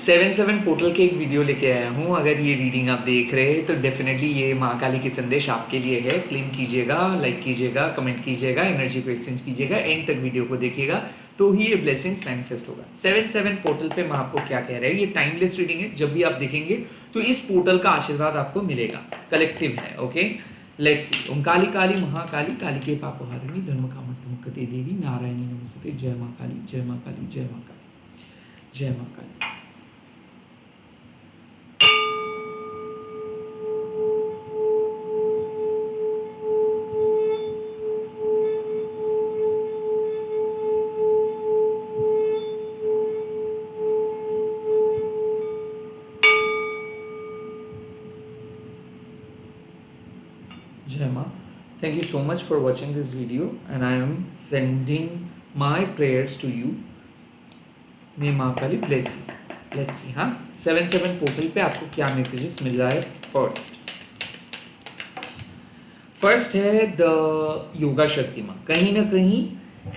77 portal के एक video लेके आया हूँ। अगर ये रीडिंग आप देख रहे हैं तो डेफिनेटली ये माँ काली की संदेश आपके लिए है। क्लेम कीजिएगा, लाइक कीजिएगा, कमेंट कीजिएगा, एनर्जी को एक्सचेंज कीजिएगा, एंड तक वीडियो को देखिएगा तो ही ये ब्लेसिंग्स मैनिफेस्ट होगा। 77 पोर्टल पे माँ आपको क्या कह रहा है, ये टाइमलेस रीडिंग है। जब भी आप देखेंगे तो इस पोर्टल का आशीर्वाद आपको मिलेगा। कलेक्टिव है, ओके। Let's see. ओम काली काली महाकाली काली के पापहारिणी धर्म कामकते देवी नारायणी नमस्ते। जय माँ काली, जय माँ काली, जय माँ काली, जय माँ काली। Jai Ma, thank you so much for watching this video and I am sending my prayers to you. May Ma Kali bless you. Let's see, हाँ 77 पोर्टल पे आपको क्या मैसेजेस मिल रहा है। फर्स्ट है द योगा शक्ति माँ। कहीं ना कहीं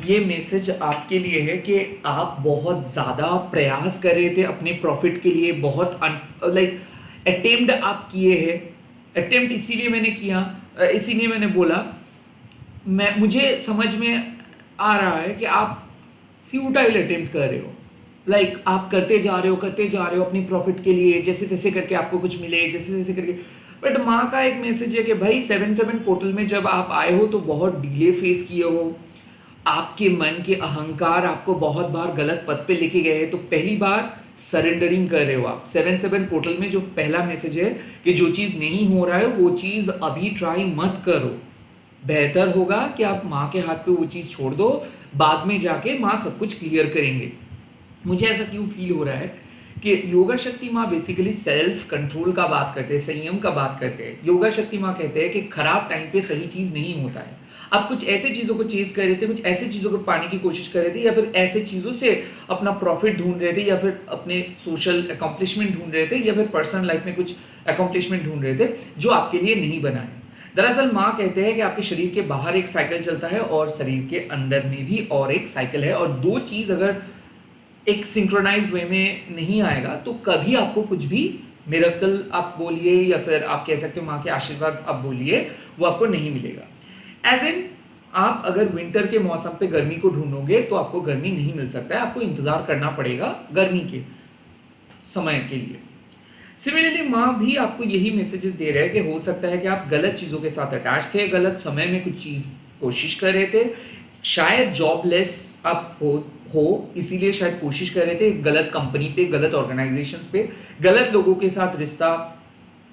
ये मैसेज आपके लिए है कि आप बहुत ज़्यादा प्रयास कर रहे थे अपने प्रॉफिट के लिए, बहुत अटेम्प्ट आप किए हैं। अटेम्प्ट इसीलिए मैंने किया, इसीलिए मैंने बोला, मुझे समझ में आ रहा है कि आप फ्यूटाइल अटेम्प्ट कर रहे हो। आप करते जा रहे हो अपनी प्रॉफिट के लिए, जैसे तैसे करके आपको कुछ मिले, जैसे तैसे करके। बट माँ का एक मैसेज है कि भाई 77 पोर्टल में जब आप आए हो तो बहुत डिले फेस किए हो। आपके मन के अहंकार आपको बहुत बार गलत पथ पे लेके गए हैं। तो पहली बार सरेंडरिंग कर रहे हो आप। 77 पोर्टल में जो पहला मैसेज है कि जो चीज़ नहीं हो रहा है वो चीज़ अभी ट्राई मत करो। बेहतर होगा कि आप माँ के हाथ पे वो चीज़ छोड़ दो, बाद में जाके माँ सब कुछ क्लियर करेंगे। मुझे ऐसा क्यों फील हो रहा है कि योगा शक्ति माँ बेसिकली सेल्फ कंट्रोल का बात करते हैं, संयम का बात करते हैं। योगा शक्ति माँ कहते हैं कि खराब टाइम पे सही चीज़ नहीं होता है। आप कुछ ऐसे चीज़ों को चेज कर रहे थे, कुछ ऐसे चीज़ों को पाने की कोशिश कर रहे थे, या फिर ऐसे चीज़ों से अपना प्रॉफिट ढूंढ रहे थे, या फिर अपने सोशल अकॉम्प्लिशमेंट ढूंढ रहे थे, या फिर पर्सनल लाइफ में कुछ अकॉम्प्लिशमेंट ढूंढ रहे थे जो आपके लिए नहीं बना है। दरअसल माँ कहते हैं कि आपके शरीर के बाहर एक साइकिल चलता है और शरीर के अंदर में भी और एक साइकिल है, और दो चीज़ अगर एक सिंक्रोनाइज्ड वे में नहीं आएगा तो कभी आपको कुछ भी मिरेकल आप बोलिए, या फिर आप कह सकते हो माँ के आशीर्वाद आप बोलिए, वो आपको नहीं मिलेगा। एज इन आप अगर विंटर के मौसम पे गर्मी को ढूंढोगे तो आपको गर्मी नहीं मिल सकता है, आपको इंतजार करना पड़ेगा गर्मी के समय के लिए। सिमिलरली माँ भी आपको यही मैसेजेस दे रहे हैं कि हो सकता है कि आप गलत चीज़ों के साथ अटैच थे, गलत समय में कुछ चीज़ कोशिश कर रहे थे, शायद जॉबलेस आप हो इसीलिए शायद कोशिश कर रहे थे, गलत कंपनी पे, गलत ऑर्गेनाइजेशंस पे, गलत लोगों के साथ रिश्ता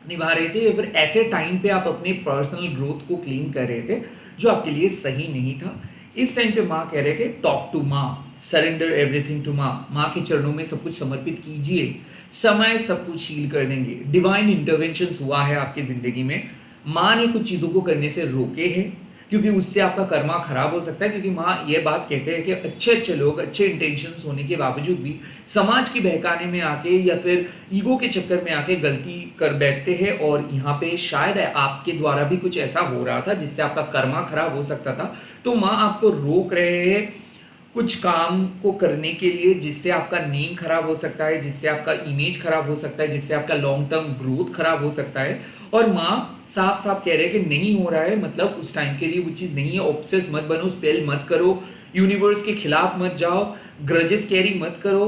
निभा रहे थे, या फिर ऐसे टाइम पे आप अपने पर्सनल ग्रोथ को क्लीन कर रहे थे जो आपके लिए सही नहीं था। इस टाइम पे माँ कह रहे थे टॉक टू माँ, सरेंडर एवरीथिंग टू माँ। माँ के चरणों में सब कुछ समर्पित कीजिए, समय सब कुछ हील कर देंगे। डिवाइन इंटरवेंशन हुआ है आपकी जिंदगी में। माँ ने कुछ चीज़ों को करने से रोके हैं क्योंकि उससे आपका कर्मा खराब हो सकता है। क्योंकि माँ ये बात कहते हैं कि अच्छे अच्छे लोग अच्छे इंटेंशंस होने के बावजूद भी समाज की बहकाने में आके या फिर ईगो के चक्कर में आके गलती कर बैठते हैं, और यहाँ पे शायद आपके द्वारा भी कुछ ऐसा हो रहा था जिससे आपका कर्मा खराब हो सकता था। तो माँ आपको रोक रहे हैं कुछ काम को करने के लिए जिससे आपका नेम खराब हो सकता है, जिससे आपका इमेज खराब हो सकता है, जिससे आपका लॉन्ग टर्म ग्रोथ खराब हो सकता है। और माँ साफ साफ कह रहे हैं कि नहीं हो रहा है, मतलब उस टाइम के लिए वो चीज़ नहीं है। ऑब्सेस मत बनो, स्पेल मत करो, यूनिवर्स के खिलाफ मत जाओ, ग्रजेस कैरी मत करो।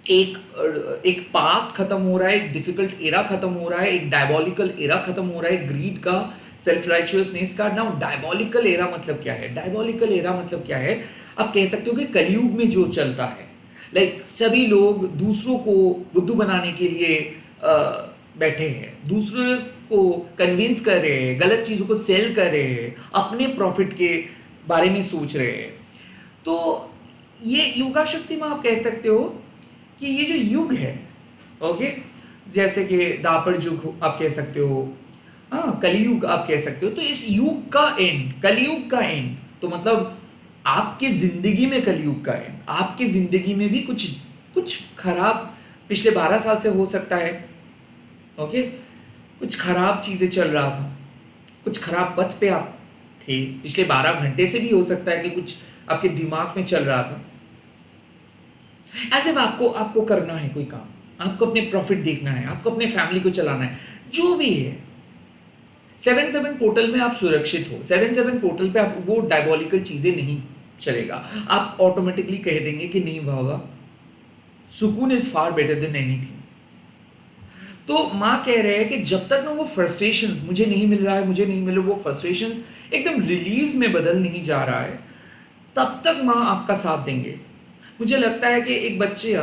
एक पास्ट खत्म हो रहा है, एक डिफिकल्ट एरा खत्म हो रहा है, एक डायबॉलिकल एरा खत्म हो रहा है, ग्रीड का, सेल्फ राइचियसनेस का। नाउ डायबॉलिकल एरा मतलब क्या है? डायबॉलिकल एरा मतलब क्या है? आप कह सकते हो कि कलयुग में जो चलता है, सभी लोग दूसरों को बुद्धू बनाने के लिए बैठे हैं, दूसरों को कन्विंस कर रहे हैं, गलत चीज़ों को सेल कर रहे हैं, अपने प्रॉफिट के बारे में सोच रहे हैं। तो ये योगा शक्ति में आप कह सकते हो कि ये जो युग है, ओके, जैसे कि दापर युग आप कह सकते हो, हाँ कलयुग आप कह सकते हो। तो इस युग का एंड, कलयुग का एंड, तो मतलब आपकी जिंदगी में कलयुग का एंड, आपकी जिंदगी में भी कुछ खराब पिछले 12 साल से हो सकता है, ओके। कुछ खराब चीजें चल रहा था, कुछ खराब पथ पे आप थे, पिछले 12 घंटे से भी हो सकता है कि कुछ आपके दिमाग में चल रहा था। ऐसे आपको करना है कोई काम, आपको अपने प्रॉफिट देखना है, आपको अपने फैमिली को चलाना है, जो भी है। 7-7 पोर्टल में आप सुरक्षित हो। 7-7 पोर्टल पे आप वो डायबॉलिकल चीजें नहीं चलेगा। आप ऑटोमेटिकली कह देंगे कि नहीं बाबा, सुकून is far better than anything. तो माँ कह रहे हैं कि जब तक ना वो फ्रस्ट्रेशंस, मुझे नहीं मिल रहा है, मुझे नहीं मिल रहा, वो फ्रस्ट्रेशंस एकदम रिलीज में बदल नहीं जा रहा है, तब तक माँ आपका साथ देंगे। मुझे लगता है कि एक बच्चे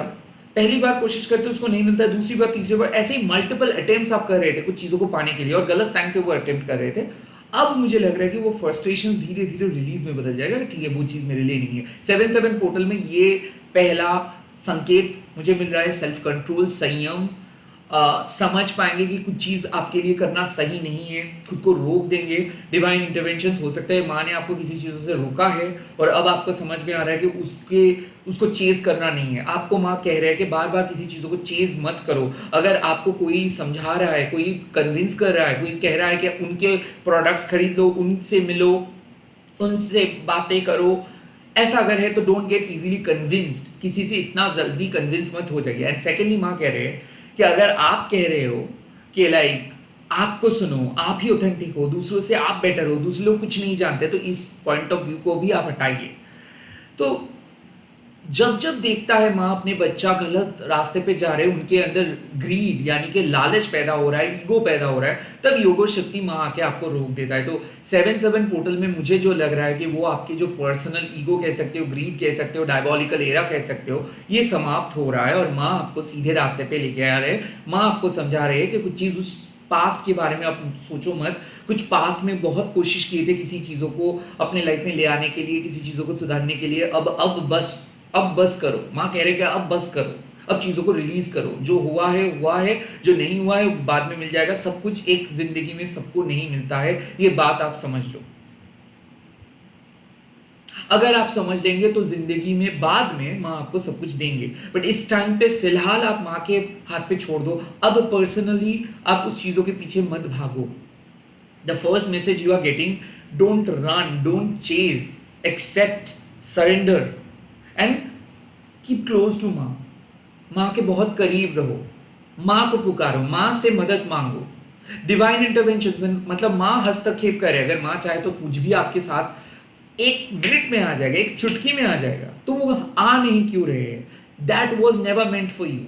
पहली बार कोशिश करते उसको नहीं मिलता है, दूसरी बार, तीसरी बार, ऐसे ही मल्टीपल अटेम्प्ट्स आप कर रहे थे कुछ चीज़ों को पाने के लिए और गलत टाइम पे वो अटेम्प्ट कर रहे थे। अब मुझे लग रहा है कि वो फ्रस्ट्रेशन धीरे धीरे रिलीज में बदल जाएगा कि ठीक है वो चीज़ मेरे लिए नहीं है। 7-7 पोर्टल में ये पहला संकेत मुझे मिल रहा है, सेल्फ कंट्रोल, संयम, समझ पाएंगे कि कुछ चीज़ आपके लिए करना सही नहीं है, खुद को रोक देंगे। डिवाइन इंटरवेंशन हो सकता है माँ ने आपको किसी चीज़ों से रोका है और अब आपको समझ में आ रहा है कि उसको चेज करना नहीं है। आपको माँ कह रहे हैं कि बार बार किसी चीज़ों को चेज मत करो। अगर आपको कोई समझा रहा है, कोई कन्विंस कर रहा है, कोई कह रहा है कि उनके प्रोडक्ट्स खरीद लो, उनसे मिलो, उनसे बातें करो, ऐसा अगर है तो डोंट गेट इजीली कन्विंस्ड, किसी से इतना जल्दी कन्विंस मत हो जाइए। एंड सेकेंडली माँ कह रहे हैं कि अगर आप कह रहे हो कि लाइक आपको सुनो, आप ही ऑथेंटिक हो, दूसरों से आप बेटर हो, दूसरे लोग कुछ नहीं जानते, तो इस पॉइंट ऑफ व्यू को भी आप हटाइए। तो जब जब देखता है माँ अपने बच्चा गलत रास्ते पे जा रहे हैं, उनके अंदर ग्रीड यानी कि लालच पैदा हो रहा है, ईगो पैदा हो रहा है, तब योगो शक्ति माँ आके आपको रोक देता है। तो 7-7 पोर्टल में मुझे जो लग रहा है कि वो आपके जो पर्सनल ईगो कह सकते हो, ग्रीड कह सकते हो, डायबॉलिकल एरा कह सकते हो, ये समाप्त हो रहा है और माँ आपको सीधे रास्ते पे लेके आ रहे हैं। माँ आपको समझा रहे हैं कि कुछ चीज़, उस पास्ट के बारे में आप सोचो मत। कुछ पास्ट में बहुत कोशिश किए थे किसी चीज़ों को अपने लाइफ में ले आने के लिए, किसी चीज़ों को सुधारने के लिए, अब बस करो। माँ कह रहे कि अब बस करो, अब चीज़ों को रिलीज करो, जो हुआ है, जो नहीं हुआ है बाद में मिल जाएगा। सब कुछ एक जिंदगी में सबको नहीं मिलता है, ये बात आप समझ लो। अगर आप समझ लेंगे तो जिंदगी में बाद में माँ आपको सब कुछ देंगे, बट इस टाइम पे फिलहाल आप माँ के हाथ पे छोड़ दो। अब पर्सनली आप उस चीज़ों के पीछे मत भागो। The first message you are getting, don't run, don't chase, accept, surrender and keep close to माँ। माँ के बहुत करीब रहो, माँ को पुकारो, माँ से मदद मांगो। डिवाइन इंटरवेंशन मतलब माँ हस्तक्षेप करे। अगर माँ चाहे तो कुछ भी आपके साथ 1 मिनट में आ जाएगा, एक चुटकी में आ जाएगा। तो वो आ नहीं क्यों रहे हैं? That was never meant for you.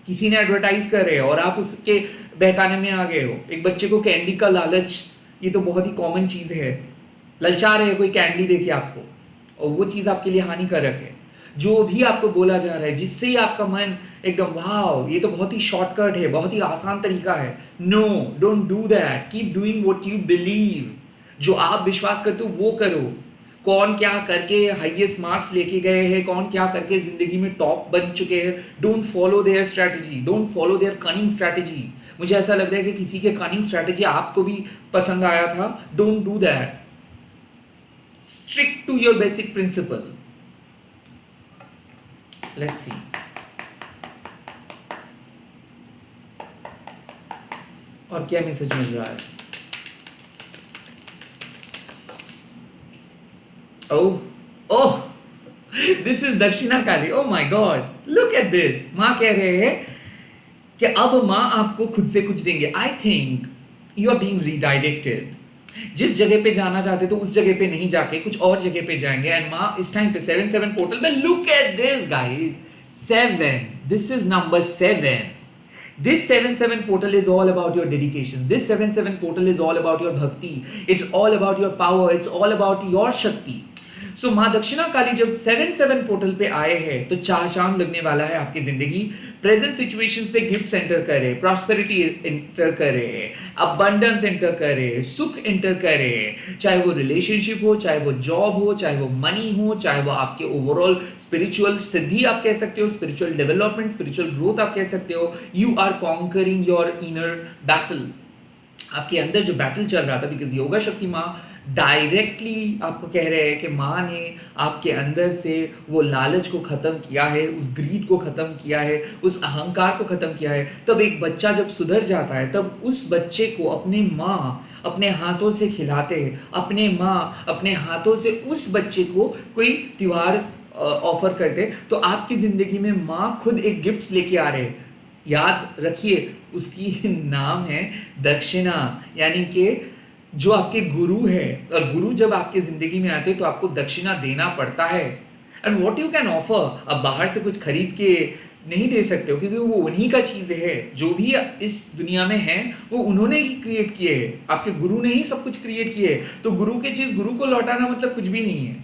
किसी ने एडवर्टाइज कर रहे हैं और आप उसके बहकाने में आ गए हो। एक बच्चे को कैंडी का लालच, ये तो बहुत ही कॉमन चीज है, ललचा रहे हो कोई कैंडी देके आपको, और वो चीज आपके लिए हानिकारक है। जो भी आपको बोला जा रहा है जिससे ही आपका मन एकदम वाह ये तो बहुत ही शॉर्टकट है, बहुत ही आसान तरीका है, no, don't do that. Keep doing what you believe. जो आप विश्वास करते हो वो करो। कौन क्या करके हाईएस्ट मार्क्स लेके गए हैं, कौन क्या करके जिंदगी में टॉप बन चुके हैं, don't follow their strategy, don't follow their cunning strategy. मुझे ऐसा लग रहा है कि किसी के कनिंग स्ट्रैटेजी आपको भी पसंद आया था। Don't do that. Strict to your basic principle. Let's see. और क्या मैसेज मिल रहा है? ओह, this is Dakshina Kali. Oh my god, look at this. माँ कह रहे हैं कि अब माँ आपको खुद से कुछ देंगे। I think you are being redirected. जिस जगह पे जाना चाहते तो उस जगह पे नहीं जाके कुछ और जगह पे जाएंगे। एंड माँ इस टाइम पे 7-7 पोर्टल में, look at this guys, 7, this is number 7. This 7-7 portal is all about your dedication. This 7-7 portal is all about your bhakti. It's all about your power. It's all about your shakti. So माँ दक्षिणा काली जब 7-7 portal पे आए हैं तो 4 चांद लगने वाला है आपकी जिंदगी। प्रेजेंट सिचुएशंस पे गिफ्ट्स एंटर करे, प्रॉस्पेरिटी एंटर करे, अबंडेंस एंटर करे, सुख एंटर करे, चाहे वो रिलेशनशिप हो, चाहे वो जॉब हो, चाहे वो मनी हो, चाहे वो आपके ओवरऑल स्पिरिचुअल सिद्धि आप कह सकते हो, स्पिरिचुअल डेवलपमेंट, स्पिरिचुअल ग्रोथ आप कह सकते हो। You are conquering your inner battle. आपके अंदर जो बैटल चल रहा था, बिकॉज योगा शक्ति माँ डायरेक्टली आपको कह रहे हैं कि माँ ने आपके अंदर से वो लालच को खत्म किया है, उस ग्रीड को खत्म किया है, उस अहंकार को खत्म किया है। तब एक बच्चा जब सुधर जाता है तब उस बच्चे को अपने माँ अपने हाथों से खिलाते हैं, अपने माँ अपने हाथों से उस बच्चे को कोई त्योहार ऑफर करते। तो आपकी जिंदगी में माँ खुद एक गिफ्ट लेके आ रहे हैं। याद रखिए उसकी नाम है दक्षिणा, यानी कि जो आपके गुरु है, और गुरु जब आपके जिंदगी में आते हैं तो आपको दक्षिणा देना पड़ता है। And what you can offer, अब बाहर से कुछ खरीद के नहीं दे सकते हो, क्योंकि वो उन्हीं का चीज है। जो भी इस दुनिया में है वो उन्होंने ही क्रिएट किए है, आपके गुरु ने ही सब कुछ क्रिएट किए है। तो गुरु की चीज गुरु को लौटाना मतलब कुछ भी नहीं है।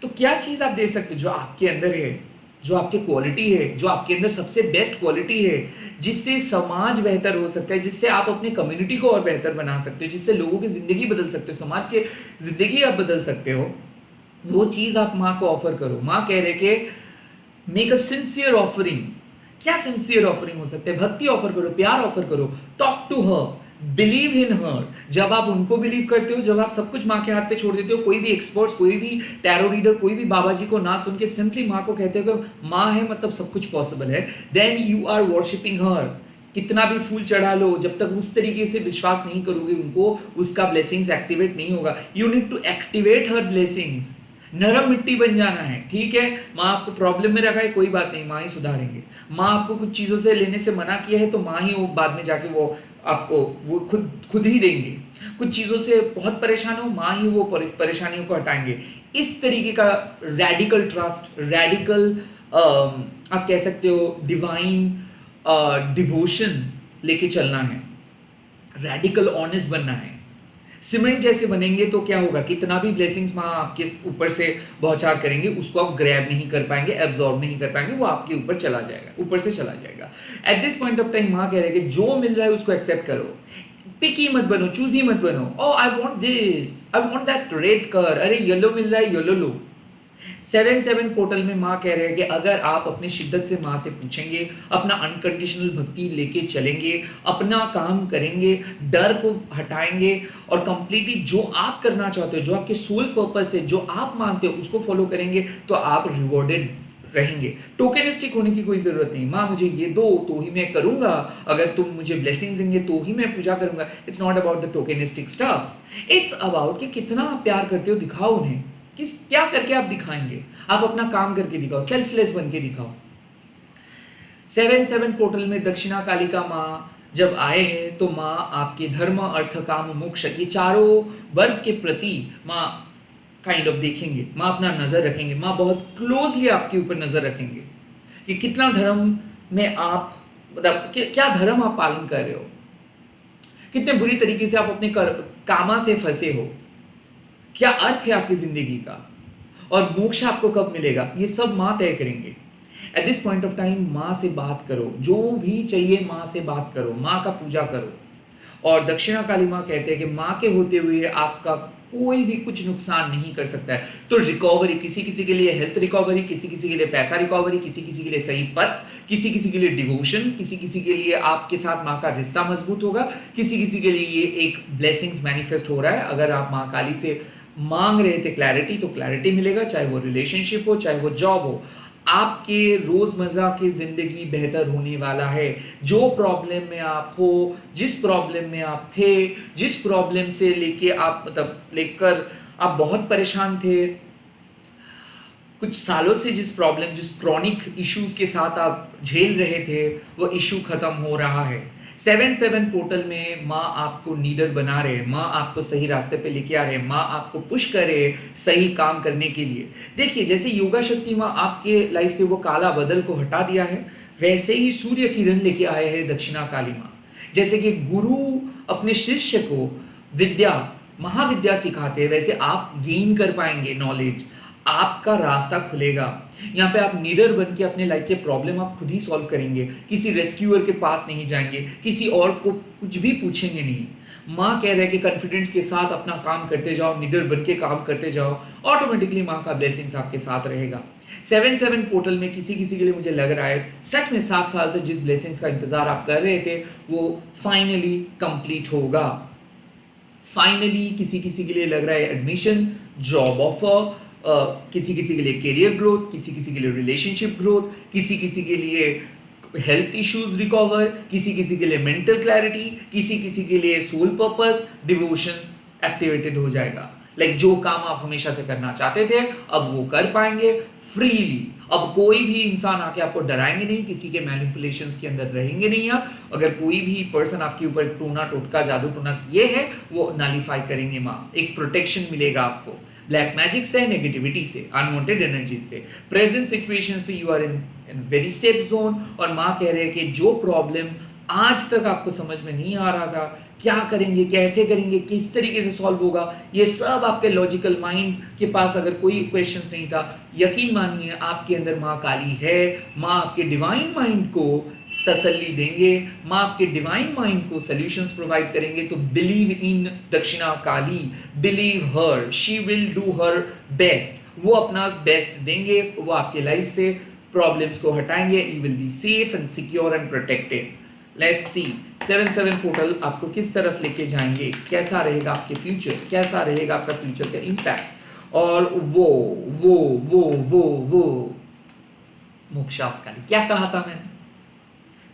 तो क्या चीज आप दे सकते हो जो आपके अंदर है, जो आपके क्वालिटी है, जो आपके अंदर सबसे बेस्ट क्वालिटी है, जिससे समाज बेहतर हो सकता है, जिससे आप अपने कम्युनिटी को और बेहतर बना सकते हो, जिससे लोगों की जिंदगी बदल सकते हो, समाज के जिंदगी आप बदल सकते हो। वो चीज आप माँ को ऑफर करो। माँ कह रहे कि मेक अ सिंसियर ऑफरिंग। क्या सिंसियर ऑफरिंग हो सकता है? भक्ति ऑफर करो, प्यार ऑफर करो, talk to her, believe in her. जब आप उनको बिलीव करते हो, जब आप सब कुछ माँ के हाथ पे छोड़ देते हो, कोई भी एक्सपर्ट्स, कोई भी टैरो रीडर, कोई भी बाबा जी को ना सुन के सिंपली माँ को कहते हो कि माँ है मतलब सब कुछ पॉसिबल है, देन यू आर वर्शिपिंग हर। कितना भी फूल चढ़ा लो, जब तक उस तरीके से विश्वास नहीं करोगे उनको, उसका ब्लेसिंग्स एक्टिवेट नहीं होगा। You need to activate her blessings. नरम मिट्टी बन जाना है, ठीक है। माँ आपको प्रॉब्लम में रखा है, कोई बात नहीं, माँ ही सुधारेंगे। माँ आपको कुछ चीजों से लेने से मना किया है, तो माँ ही वो बाद में जाके वो आपको वो खुद खुद ही देंगे। कुछ चीजों से बहुत परेशान हो, माँ ही वो परेशानियों को हटाएंगे। इस तरीके का रैडिकल ट्रस्ट, रैडिकल आप कह सकते हो डिवाइन डिवोशन लेके चलना है, रैडिकल ऑनेस्ट बनना है। सीमेंट जैसे बनेंगे तो क्या होगा, कितना भी ब्लेसिंग्स माँ आपके ऊपर से बौछार करेंगे, उसको आप ग्रैब नहीं कर पाएंगे, एब्जॉर्ब नहीं कर पाएंगे, वो आपके ऊपर चला जाएगा, ऊपर से चला जाएगा। At this point of time माँ कह रहे हैं कि जो मिल रहा है उसको एक्सेप्ट करो, पिकी मत बनो, चूजी मत बनो। Oh I want this, I want that red कर, अरे येलो मिल रहा है येलो लो। 7-7 पोर्टल में माँ कह रहे हैं कि अगर आप अपने शिद्दत से माँ से पूछेंगे, अपना अनकंडीशनल भक्ति लेके चलेंगे, अपना काम करेंगे, डर को हटाएंगे और कंप्लीटली जो आप करना चाहते हो, जो आपके सोल पर्पस है, जो आप मानते हो उसको फॉलो करेंगे, तो आप रिवॉर्डेड रहेंगे। टोकेनिस्टिक होने की कोई जरूरत नहीं। माँ मुझे ये दो तो ही मैं करूंगा, अगर तुम मुझे ब्लेसिंग देंगे तो ही मैं पूजा करूंगा। It's not about the tokenistic stuff, it's about कि कितना आप प्यार करते हो, दिखाओ उन्हें। किस क्या करके आप दिखाएंगे? आप अपना काम करके दिखाओ, सेल्फलेस बन के दिखाओ। 7-7 पोर्टल में दक्षिणा कालिका माँ जब आए हैं तो माँ आपके धर्म, अर्थ, काम, मोक्ष, ये चारों वर्ग के प्रति माँ काइंड ऑफ देखेंगे, माँ अपना नजर रखेंगे, माँ बहुत क्लोजली आपके ऊपर नजर रखेंगे कि कितना धर्म में आप मतलब क्या धर्म आप पालन कर रहे हो, कितने बुरी तरीके से आप अपने कामा से फंसे हो, क्या अर्थ है आपकी जिंदगी का, और मोक्ष आपको कब मिलेगा, ये सब माँ तय करेंगे। At this point of time माँ से बात करो, जो भी चाहिए माँ से बात करो, माँ का पूजा करो। और दक्षिणा काली माँ कहते हैं कि माँ के होते हुए आपका कोई भी कुछ नुकसान नहीं कर सकता है। तो रिकवरी, किसी किसी के लिए हेल्थ रिकवरी, किसी किसी के लिए पैसा रिकवरी, किसी किसी के लिए सही पथ, किसी किसी के लिए डिवोशन, किसी किसी के लिए आपके साथ माँ का रिश्ता मजबूत होगा, किसी किसी के लिए ये एक ब्लेसिंग्स मैनिफेस्ट हो रहा है। अगर आप माँ काली से मांग रहे थे क्लैरिटी, तो क्लैरिटी मिलेगा, चाहे वो रिलेशनशिप हो, चाहे वो जॉब हो। आपके रोजमर्रा की जिंदगी बेहतर होने वाला है। जो प्रॉब्लम में आप हो, जिस प्रॉब्लम में आप थे, जिस प्रॉब्लम से लेके आप लेकर आप बहुत परेशान थे कुछ सालों से, जिस प्रॉब्लम, जिस क्रॉनिक इश्यूज के साथ आप झेल रहे थे, वो इशू खत्म हो रहा है। 7-7 पोर्टल में माँ आपको नीडर बना रहे, माँ आपको सही रास्ते पे लेके आ रहे, माँ आपको पुश कर रहे सही काम करने के लिए। देखिए, जैसे योगा शक्ति माँ आपके लाइफ से वो काला बदल को हटा दिया है, वैसे ही सूर्य किरण लेके आए हैं दक्षिणा काली माँ। जैसे कि गुरु अपने शिष्य को विद्या, महाविद्या सिखाते हैं, वैसे आप गेन कर पाएंगे नॉलेज, आपका रास्ता खुलेगा। यहाँ पे आप नीडर बन के अपने लाइफ के प्रॉब्लम आप खुद ही सॉल्व करेंगे, किसी रेस्क्यूअर के पास नहीं जाएंगे, किसी और को कुछ भी पूछेंगे नहीं। माँ कह रहे हैं कि कॉन्फिडेंस के साथ अपना काम करते जाओ, नीडर बन के काम करते जाओ, ऑटोमेटिकली माँ का ब्लेसिंग्स आपके साथ रहेगा। 7-7 पोर्टल में किसी किसी के लिए मुझे लग रहा है सच में 7 साल से जिस ब्लेसिंग्स का इंतजार आप कर रहे थे वो फाइनली कंप्लीट होगा। फाइनली किसी किसी के लिए लग रहा है एडमिशन, जॉब ऑफर, किसी किसी के लिए करियर ग्रोथ, किसी किसी के लिए रिलेशनशिप ग्रोथ, किसी किसी के लिए हेल्थ इश्यूज रिकवर, किसी किसी के लिए मेंटल क्लैरिटी, किसी किसी के लिए सोल पर्पस, डिवोशंस एक्टिवेटेड हो जाएगा। लाइक जो काम आप हमेशा से करना चाहते थे अब वो कर पाएंगे। फ्रीली। अब कोई भी इंसान आके आपको डराएंगे नहीं, किसी के मैनिपुलेशंस के अंदर रहेंगे नहीं आप। अगर कोई भी पर्सन आपके ऊपर टोना टोटका जादू टोना किए है वो नलीफाई करेंगे माँ। एक प्रोटेक्शन मिलेगा आपको ब्लैक मैजिक से, नेगेटिविटी से, अनवांटेड एनर्जी से। प्रेजेंट सिचुएशंस में you are in very safe zone. और माँ कह रहे हैं कि जो प्रॉब्लम आज तक आपको समझ में नहीं आ रहा था, क्या करेंगे, कैसे करेंगे, किस तरीके से सॉल्व होगा, ये सब आपके लॉजिकल माइंड के पास अगर कोई क्वेश्चंस नहीं था, यकीन मानिए आपके अंदर माँ काली है। माँ आपके डिवाइन माइंड को तसल्ली देंगे, माँ आपके डिवाइन माइंड को सॉल्यूशंस प्रोवाइड करेंगे। तो believe in Dakshina Kali, believe her, she will do her best. वो अपना बेस्ट देंगे, वो आपके लाइफ से प्रॉब्लम्स को हटाएंगे। You will be safe and secure and protected. Let's see 7-7 portal आपको किस तरफ लेके जाएंगे, कैसा रहेगा आपके फ्यूचर, कैसा रहेगा आपका फ्यूचर का इम्पैक्ट। और वो मोक्षा काली, क्या कहा था मैंने,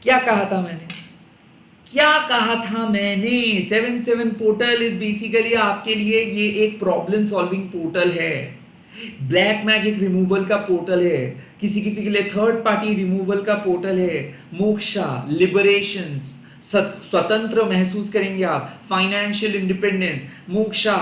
क्या कहा था मैंने, क्या कहा था मैंने। 7-7 पोर्टल इज बेसिकली आपके लिए ये एक प्रॉब्लम सॉल्विंग पोर्टल है, ब्लैक मैजिक रिमूवल का पोर्टल है, किसी किसी के लिए थर्ड पार्टी रिमूवल का पोर्टल है। मोक्षा, लिबरेशंस, स्वतंत्र महसूस करेंगे आप, फाइनेंशियल इंडिपेंडेंस। मोक्षा,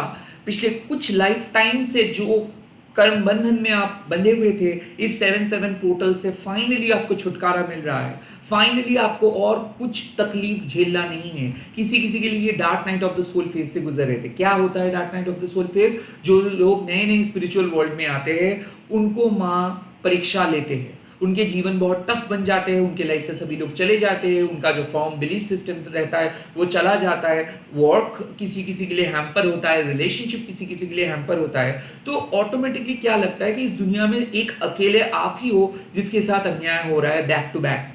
पिछले कुछ लाइफ टाइम से जो कर्म बंधन में आप बंधे हुए थे, इस 7-7 पोर्टल से फाइनली आपको छुटकारा मिल रहा है। फाइनली आपको और कुछ तकलीफ झेलना नहीं है। किसी किसी के लिए ये dark night of the soul phase से गुजर रहे थे। क्या होता है dark night of the soul phase? जो लोग नए नए स्पिरिचुअल वर्ल्ड में आते हैं उनको माँ परीक्षा लेते हैं, उनके जीवन बहुत टफ बन जाते हैं, उनके लाइफ से सभी लोग चले जाते हैं, उनका जो फॉर्म बिलीफ सिस्टम रहता है वो चला जाता है, वर्क किसी किसी के लिए हैम्पर होता है, रिलेशनशिप किसी किसी के लिए हैम्पर होता है। तो ऑटोमेटिकली क्या लगता है कि इस दुनिया में एक अकेले आप ही हो जिसके साथ अन्याय हो रहा है बैक टू बैक,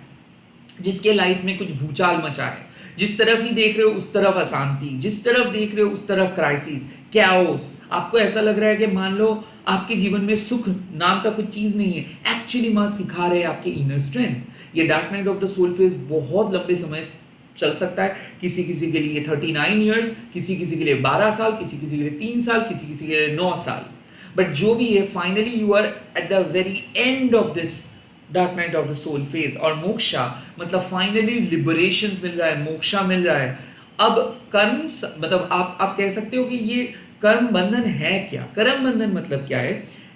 जिसके लाइफ में कुछ भूचाल मचा है। जिस तरफ ही देख रहे हो उस तरफ अशांति, जिस तरफ देख रहे हो उस तरफ क्राइसिस, कैओस। आपको ऐसा लग रहा है कि मान लो आपके जीवन में सुख नाम का कुछ चीज नहीं है। एक्चुअली माँ सिखा रहे हैं आपके इनर स्ट्रेंथ। ये dark night of the soul phase बहुत लंबे समय चल सकता है। किसी किसी के लिए 39 ईयर्स, किसी किसी के लिए 12 साल, किसी किसी के लिए 3 साल, किसी किसी के लिए 9 साल। बट जो भी है finally you are at the very end of this dark night of the soul phase. और मोक्षा मतलब फाइनली लिबरेशंस मिल रहा है, मोक्षा मिल रहा है। अब कर्म मतलब आप कह सकते हो कि ये कर्म बंधन है क्या? कर्म बंधन मतलब क्या है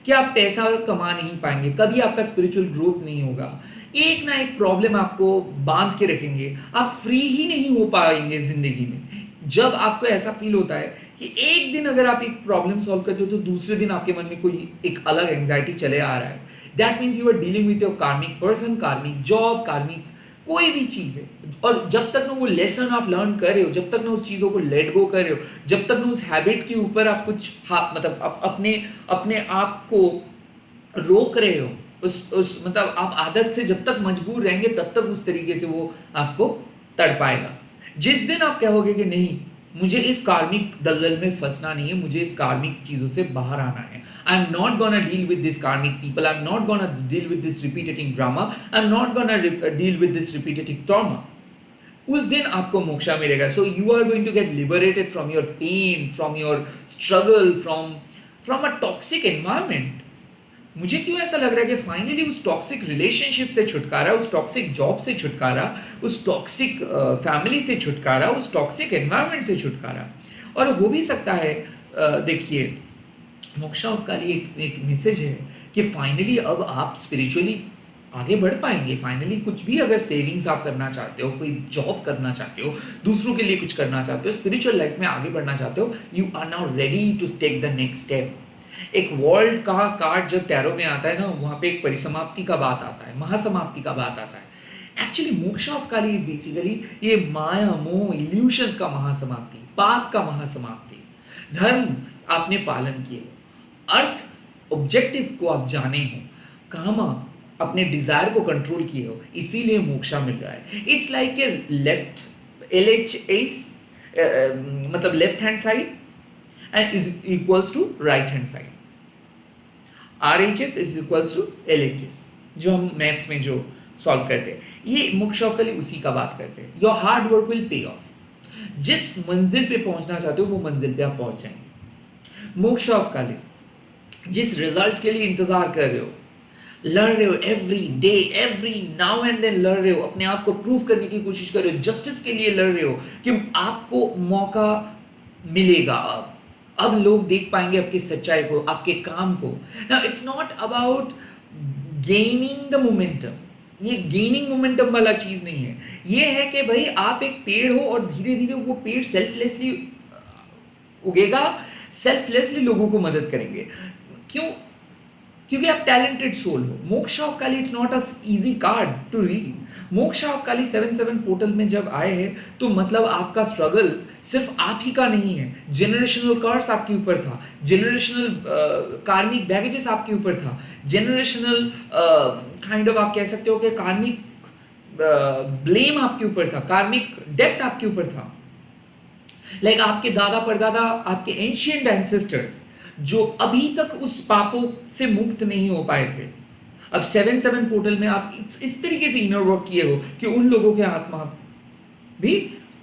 कि आप पैसा कमा नहीं पाएंगे, कभी आपका स्पिरिचुअल ग्रोथ नहीं होगा, एक ना एक प्रॉब्लम आपको बांध के रखेंगे, आप फ्री ही नहीं हो पाएंगे जिंदगी में। जब आपको ऐसा फील होता है कि एक दिन अगर आप एक प्रॉब्लम सॉल्व करते हो तो दूसरे दिन आपके मन में कोई एक अलग एंजाइटी चले आ रहा है, that means you are dealing with your karmic person, karmic job, karmic कोई भी चीज है। और जब तक ना वो लेसन आप लर्न कर रहे हो, जब तक ना उस चीजों को लेट गो कर रहे हो, जब तक ना उस हैबिट के ऊपर आप कुछ मतलब अपने आप को रोक रहे हो, उस मतलब आप आदत से जब तक मजबूर रहेंगे तब तक उस तरीके से वो आपको तड़पाएगा। जिस दिन आप कहोगे कि नहीं मुझे इस कार्मिक दलदल में फंसना नहीं है, मुझे इस कार्मिक चीजों से बाहर आना है, I am not gonna deal with this karmic people, I am not gonna deal with this repeating drama, I am not gonna deal with this repeating trauma, उस दिन आपको मोक्षा मिलेगा। So you are going to get liberated from your pain, from your struggle, from a toxic environment. मुझे क्यों ऐसा लग रहा है कि फाइनली उस टॉक्सिक रिलेशनशिप से छुटकारा, उस टॉक्सिक जॉब से छुटकारा, उस टॉक्सिक फैमिली से छुटकारा, उस टॉक्सिक एनवायरनमेंट से छुटकारा। और हो भी सकता है देखिए मोक्षा ऑफ काली एक मैसेज है कि फाइनली अब आप स्पिरिचुअली आगे बढ़ पाएंगे। फाइनली कुछ भी अगर सेविंग्स आप करना चाहते हो, कोई जॉब करना चाहते हो, दूसरों के लिए कुछ करना चाहते हो, स्पिरिचुअल लाइफ में आगे बढ़ना चाहते हो, you are now ready to take the next step. एक वर्ल्ड का कार्ड जब टैरो में आता है ना, वहां पे एक परिसमाप्ति का बात आता है, महासमाप्ति का बात आता है। Actually moksha of Kali is basically ये माया मोह इल्यूशंस का महासमाप्ति, पाप का महासमाप्ति। धर्म आपने पालन किए, अर्थ ऑब्जेक्टिव को आप जाने हो, कामा अपने डिजायर को कंट्रोल किए हो, इसीलिए मोक्षा मिल रहा है। It's like a left LHS मतलब left hand side and is equals to right hand side, RHS is equals to LHS, जो हम मैथ्स में जो सॉल्व करते हैं, ये मोक्षा ऑफ काली उसी का बात करते हैं। Your hard work will pay of. जिस मंजिल पे पहुंचना चाहते हो वो मंजिल पे आप पहुंच जाएंगे। मोक्षा ऑफ काली जिस रिजल्ट्स के लिए इंतजार कर रहे हो, लड़ रहे हो every day, every now and then लड़ रहे हो, अपने आप को प्रूव करने की कोशिश कर रहे हो, जस्टिस के लिए लड़ रहे हो कि आपको मौका मिलेगा। अब लोग देख पाएंगे आपकी सच्चाई को, आपके काम को। Now it's not about gaining the momentum, ये गेनिंग मोमेंटम वाला चीज नहीं है। ये है कि भाई आप एक पेड़ हो और धीरे धीरे वो पेड़ सेल्फलेसली उगेगा, सेल्फलेसली लोगों को मदद करेंगे। क्यों? क्योंकि आप टैलेंटेड सोल हो। Moksha of Kali it's not a easy card to read. Moksha of Kali 7/7 portal में जब आए हैं तो मतलब आपका स्ट्रगल सिर्फ आप ही का नहीं है, जनरेशनल कर्स आपके ऊपर था, जनरेशनल कार्मिक बैगेजेस आपके ऊपर था, जनरेशनल काइंड ऑफ आप कह सकते हो कि कार्मिक ब्लेम आपके ऊपर था, कार्मिक डेप्ट आपके ऊपर था। लाइक आपके दादा परदादा, आपके एंशिएंट एंसेस्टर्स जो अभी तक उस पापों से मुक्त नहीं हो पाए थे, अब 7/7 पोर्टल में आप इस तरीके से इनर वर्क किए हो कि उन लोगों के आत्मा भी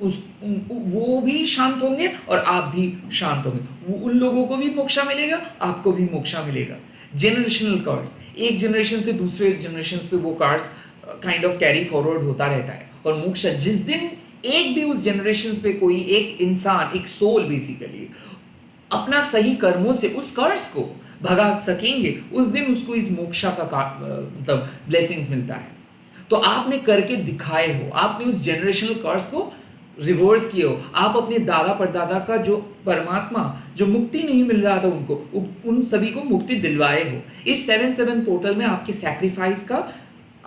वो भी शांत होंगे और आप भी शांत होंगे। उन लोगों को भी मोक्षा मिलेगा, आपको भी मोक्षा मिलेगा। जनरेशनल कार्ड्स, एक जनरेशन से दूसरे जनरेशन पे वो cards kind of carry forward होता रहता है। और मोक्षा जिस दिन एक भी उस जनरेशन पे कोई एक इंसान, एक सोल बेसिकली अपना सही कर्मों से उस कर्स को भगा सकेंगे, उस दिन उसको इस मोक्षा का मतलब ब्लेसिंग्स मिलता है। तो आपने करके दिखाए हो, आपने उस जनरेशनल कर्स को रिवर्स किए हो। आप अपने दादा परदादा का जो परमात्मा जो मुक्ति नहीं मिल रहा था उनको, उन सभी को मुक्ति दिलवाए हो। इस 7/7 पोर्टल में आपके सैक्रिफाइस का,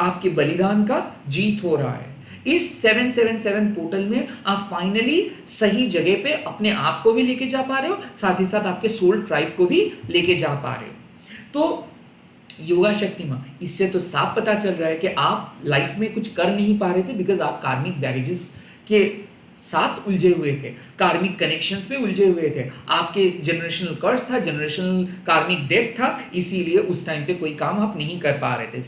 आपके बलिदान का जीत हो रहा है। इस 7/7 पोर्टल में आप फाइनली सही जगह पे अपने आप को भी लेके जा पा रहे हो, साथ ही साथ आपके सोल ट्राइब को भी लेके जा पा रहे हो। तो योगा शक्ति मां, इससे तो साफ पता चल रहा है कि आप लाइफ में कुछ कर नहीं पा रहे थे बिकॉज आप कार्मिक बैगेजेस के साथ उलझे हुए थे, कार्मिक कनेक्शंस में उलझे हुए थे, आपके जनरेशनल कर्स था, जनरेशनल कार्मिक डेट था, इसीलिए उस टाइम पे कोई काम आप नहीं कर पा रहे थे।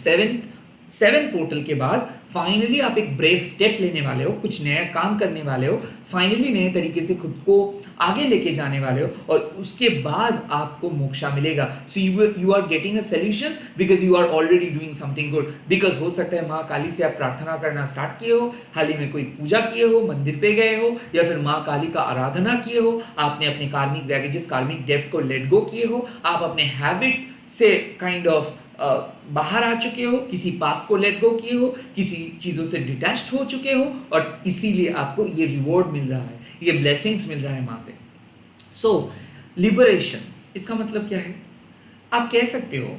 7 पोर्टल के बाद फाइनली आप एक ब्रेव स्टेप लेने वाले हो, कुछ नया काम करने वाले हो, फाइनली नए तरीके से खुद को आगे लेके जाने वाले हो, और उसके बाद आपको मोक्षा मिलेगा। So you are getting a solution because you are already doing something good. Because हो सकता है माँ काली से आप प्रार्थना करना स्टार्ट किए हो, हाल ही में कोई पूजा किए हो, मंदिर पे गए हो, या फिर माँ काली का आराधना किए हो, आपने अपने कार्मिक बैगेजेस, कार्मिक डेप्ट को लेट गो किए हो, आप अपने हैबिट से काइंड ऑफ बाहर आ चुके हो, किसी पास्ट को लेट गो किए हो, किसी चीज़ों से डिटैच्ड हो चुके हो, और इसीलिए आपको ये रिवॉर्ड मिल रहा है, ये ब्लेसिंग्स मिल रहा है माँ से। सो लिबरेशंस, इसका मतलब क्या है? आप कह सकते हो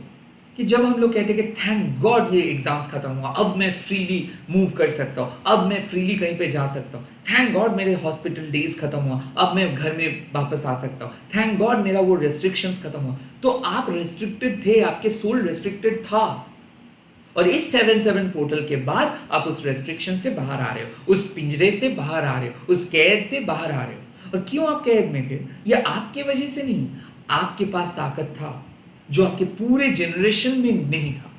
कि जब हम लोग कहते हैं कि थैंक गॉड ये एग्जाम्स खत्म हुआ, अब मैं फ्रीली मूव कर सकता हूँ, अब मैं फ्रीली कहीं पे जा सकता हूँ, थैंक गॉड मेरे हॉस्पिटल डेज खत्म हुआ, अब मैं घर में वापस आ सकता हूँ, थैंक गॉड मेरा वो रेस्ट्रिक्शंस खत्म हुआ। तो आप रेस्ट्रिक्टेड थे, आपके सोल रेस्ट्रिक्टेड था, और इस 7/7 पोर्टल के बाद आप उस रेस्ट्रिक्शन से बाहर आ रहे हो, उस पिंजरे से बाहर आ रहे हो, उस कैद से बाहर आ रहे हो। और क्यों आप कैद में थे? यह आपके वजह से नहीं, आपके पास ताकत था जो आपके पूरे जनरेशन में नहीं था।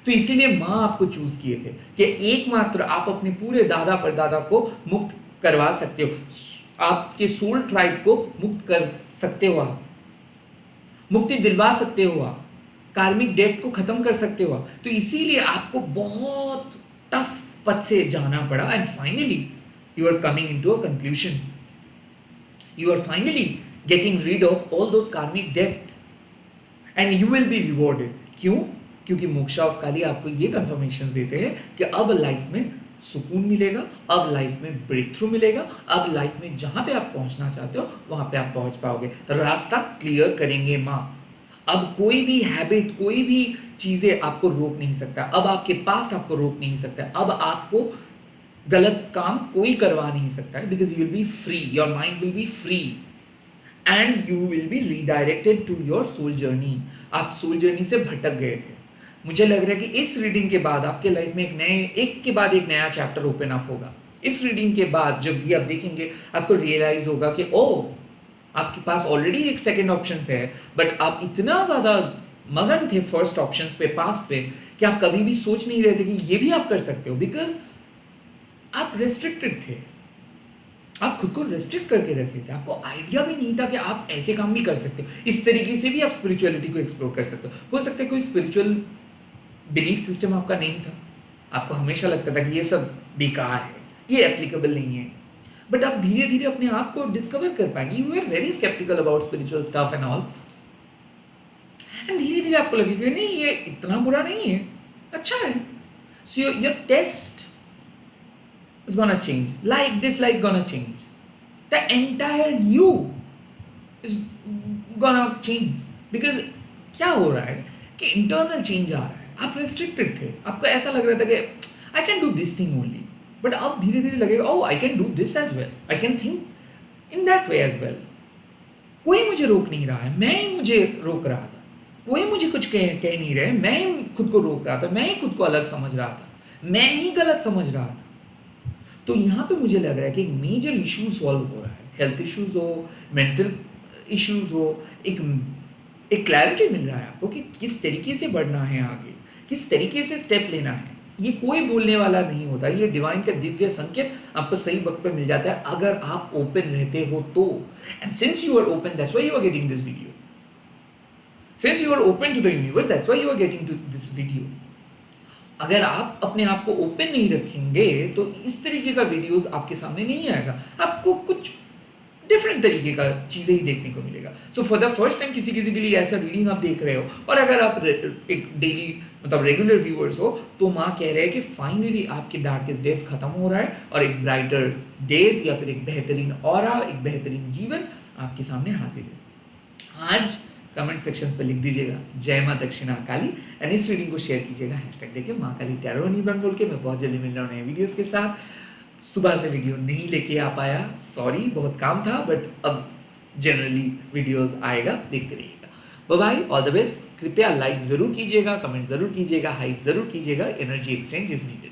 तो इसीलिए माँ आपको चूज किए थे कि एकमात्र आप अपने पूरे दादा परदादा को मुक्त करवा सकते हो, आपके सोल ट्राइब को मुक्त कर सकते हो, आप मुक्ति दिलवा सकते हो, आप कार्मिक डेट को खत्म कर सकते हो। तो इसीलिए आपको बहुत टफ पथ से जाना पड़ा, and finally you are coming into a conclusion, you are finally getting rid of all those karmic debt and you will be rewarded. क्यों? क्योंकि मोक्षा ऑफ काली आपको ये कंफर्मेशन देते हैं कि अब लाइफ में सुकून मिलेगा, अब लाइफ में ब्रेक थ्रू मिलेगा, अब लाइफ में जहां पे आप पहुंचना चाहते हो वहां पे आप पहुंच पाओगे, रास्ता क्लियर करेंगे माँ। अब कोई भी हैबिट, कोई भी चीजें आपको रोक नहीं सकता, अब आपके पास्ट आपको रोक नहीं सकता, अब आपको गलत काम कोई करवा नहीं सकता है, because you will be free, your mind will be free and you will be redirected to your soul journey. आप सोल जर्नी से भटक गए थे। मुझे लग रहा है कि इस रीडिंग के बाद आपके लाइफ में एक के बाद एक नया चैप्टर ओपन अप होगा। इस रीडिंग के बाद जब भी आप देखेंगे आपको रियलाइज होगा कि ओ, आपके पास ऑलरेडी एक सेकंड ऑप्शन है, बट आप इतना ज्यादा मगन थे फर्स्ट ऑप्शन पे, पास्ट पे, कि आप कभी भी सोच नहीं रहे थे कि ये भी आप कर सकते हो, बिकॉज आप रेस्ट्रिक्टेड थे, आप खुद को रेस्ट्रिक्ट करके रखे थे, आपको आइडिया भी नहीं था कि आप ऐसे काम भी कर सकते हो, इस तरीके से भी आप स्पिरिचुअलिटी को एक्सप्लोर कर सकते हो सकता है कोई स्पिरिचुअल बिलीफ सिस्टम आपका नहीं था, आपको हमेशा लगता था कि ये सब बेकार है, ये एप्लीकेबल नहीं है, बट आप धीरे धीरे अपने आप को डिस्कवर कर पाएंगे. You are very skeptical about spiritual stuff and all, and धीरे धीरे आपको लगेगा नहीं ये इतना बुरा नहीं है, अच्छा है. So your taste is gonna change, like dislike gonna change, the entire you is gonna change. Because क्या हो रहा है कि इंटरनल चेंज आ रहा है. आप रेस्ट्रिक्टेड थे, आपको ऐसा लग रहा था कि I can do this thing only, but अब धीरे धीरे लगेगा oh I can do this as well, I can think in that way as well. कोई मुझे रोक नहीं रहा है, मैं ही मुझे रोक रहा था. कोई मुझे कुछ कह नहीं रहे, मैं ही खुद को रोक रहा था, मैं ही खुद को अलग समझ रहा था, मैं ही गलत समझ रहा था. तो यहाँ पे मुझे लग रहा है कि एक मेजर इशू सॉल्व हो रहा है. हेल्थ इश्यूज हो, मेंटल इश्यूज हो, एक क्लैरिटी मिल रहा है आपको कि किस तरीके से बढ़ना है आगे, किस तरीके से स्टेप लेना है. ये कोई बोलने वाला नहीं होता, ये डिवाइन का दिव्य संकेत आपको सही वक्त पे मिल जाता है अगर आप ओपन रहते हो तो. And since you are open, that's why you are getting this video. Since you are open to the universe, that's why you are getting to this video. अगर आप अपने आप को ओपन नहीं रखेंगे तो इस तरीके का वीडियोस आपके सामने नहीं आएगा, आपको कुछ डिफरेंट तरीके का चीज़ें ही देखने को मिलेगा. So for the first time किसी के लिए ऐसा रीडिंग आप देख रहे हो, और अगर आप एक डेली मतलब रेगुलर व्यूअर्स हो, तो माँ कह रहे हैं कि फाइनली आपके डार्केस्ट डेज खत्म हो रहा है और एक ब्राइटर डेज या फिर एक बेहतरीन ऑरा, एक बेहतरीन जीवन आपके सामने हाजिर है. आज कमेंट सेक्शंस पे लिख दीजिएगा जय माँ दक्षिणा काली, एंड इस रीडिंग को शेयर कीजिएगा हैशटैग देके माँ काली टैरो निबंध बोल के. मैं बहुत जल्दी मिल रहा हूँ नए वीडियोस के साथ. सुबह से वीडियो नहीं लेके आ पाया, सॉरी, बहुत काम था, बट अब जनरली वीडियोस आएगा, देखते रहिएगा. Bye bye, all the best. कृपया लाइक जरूर कीजिएगा, कमेंट जरूर कीजिएगा, हाइप जरूर कीजिएगा. Energy exchange is needed.